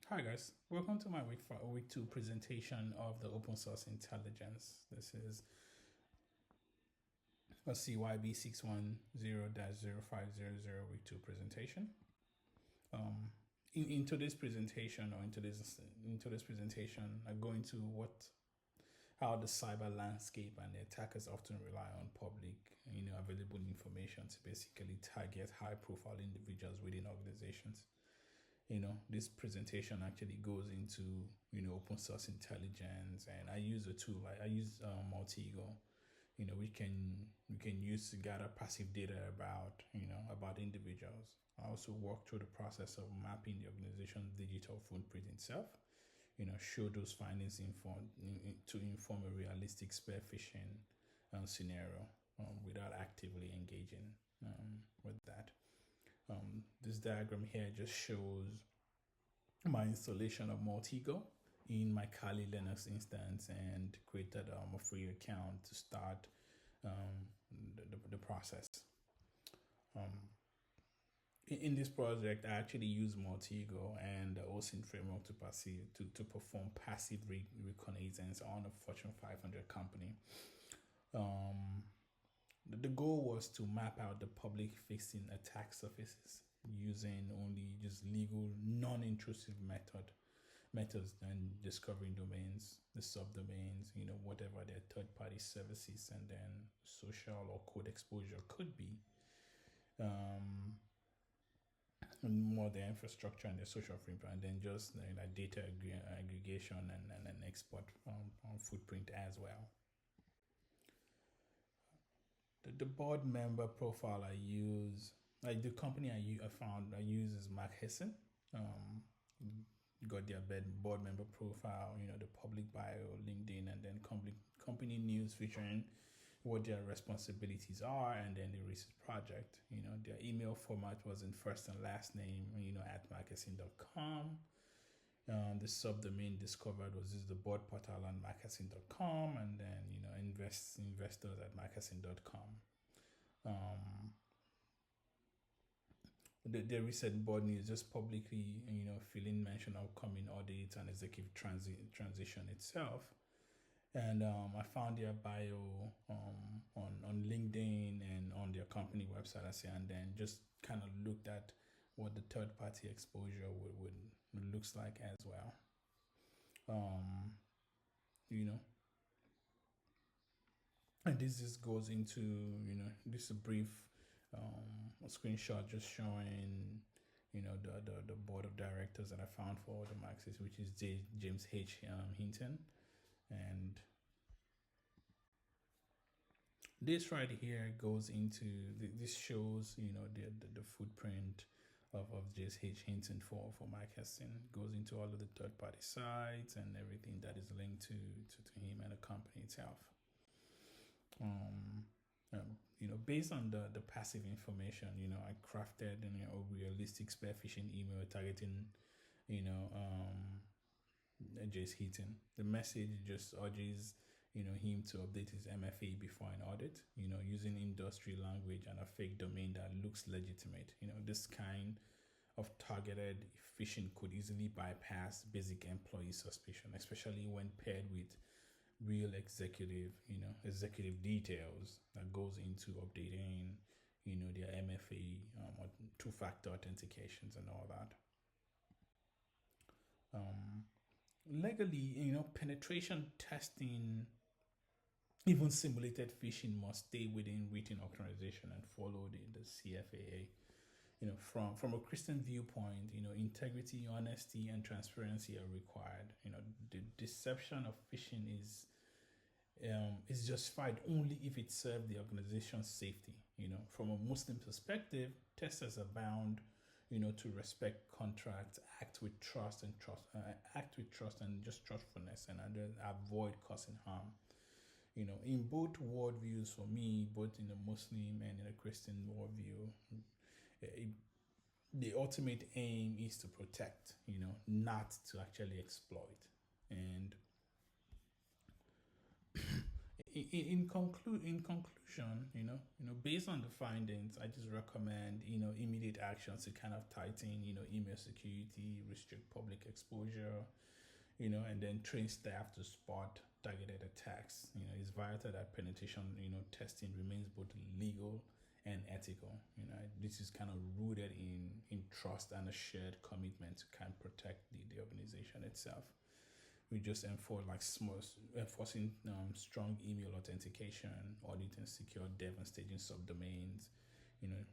Hi guys, welcome to my week 2 presentation of the open source intelligence. This is a CYB 610-050 week 2 presentation. In today's presentation or in today's presentation, I go into how the cyber landscape and the attackers often rely on public, available information to basically target high-profile individuals within organizations. This presentation actually goes into open source intelligence, and I use a tool. I use Multigo. We can use to gather passive data about individuals. I also work through the process of mapping the organization's digital footprint itself. Show those findings to inform a realistic spear phishing scenario without actively engaging with that. This diagram here just shows my installation of Multigo in my Kali Linux instance and created a free account to start the process. In this project, I actually use Multigo and the OSINT framework to perform passive reconnaissance on a Fortune 500 company. The goal was to map out the public facing attack surfaces using only just legal, non-intrusive methods and discovering domains, the subdomains, whatever their third-party services, and then social or code exposure could be. And more the infrastructure and the social footprint, and then just data aggregation and export footprint as well. The board member profile I use, the company I use is McKesson. Got their board member profile, the public bio, LinkedIn, and then company news featuring what their responsibilities are, and then the recent project. Their email format was in first and last name, at McKesson.com. The subdomain discovered was the board portal on McKesson.com, and then investors at McKesson.com. The recent board news just publicly, filling mention of upcoming audits and executive transition itself. And I found their bio on LinkedIn and on their company website, and then just kind of looked at what the third party exposure would looks like as well. And this just goes into this is a brief a screenshot just showing the board of directors that I found for the Maxis, which is James H. Hinton. And this right here goes into this shows the footprint of James H. Hinton for McKesson. Goes into all of the third party sites and everything that is linked to him and the company itself. Based on the passive information, I crafted a realistic spear phishing email targeting Jace Heaton. The message just urges him to update his MFA before an audit, using industry language and a fake domain that looks legitimate. This kind of targeted phishing could easily bypass basic employee suspicion, especially when paired with real executive details that goes into updating, their MFA, or two-factor authentications and all that. Legally, penetration testing, even simulated phishing, must stay within written authorization and follow the CFAA. From a Christian viewpoint, integrity, honesty, and transparency are required. The deception of phishing is justified only if it serves the organization's safety. From a Muslim perspective, testers are bound, to respect contracts, act with trust and just trustfulness, and avoid causing harm. In both worldviews, for me, both in the Muslim and in the Christian worldview, the ultimate aim is to protect, not to actually exploit. And in conclusion, based on the findings, I just recommend, immediate actions to kind of tighten, email security, restrict public exposure, and then train staff to spot targeted attacks. It's vital that penetration, testing remains both legal and ethical. This is kind of rooted in trust and a shared commitment to kind of protect the organization itself. We just enforcing strong email authentication, auditing secure dev and staging subdomains,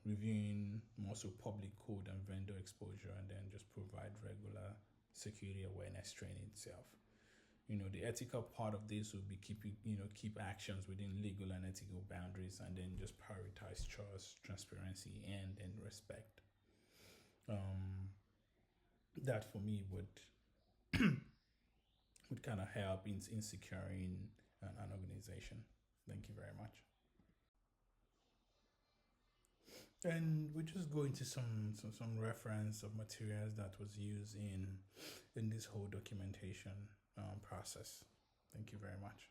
reviewing more so public code and vendor exposure, and then just provide regular security awareness training itself. The ethical part of this will be keep actions within legal and ethical boundaries, and then just prioritize trust, transparency, and respect. That for me would kind of help in securing an organization. Thank you very much. And we just go into some reference of materials that was used in this whole documentation process. Thank you very much.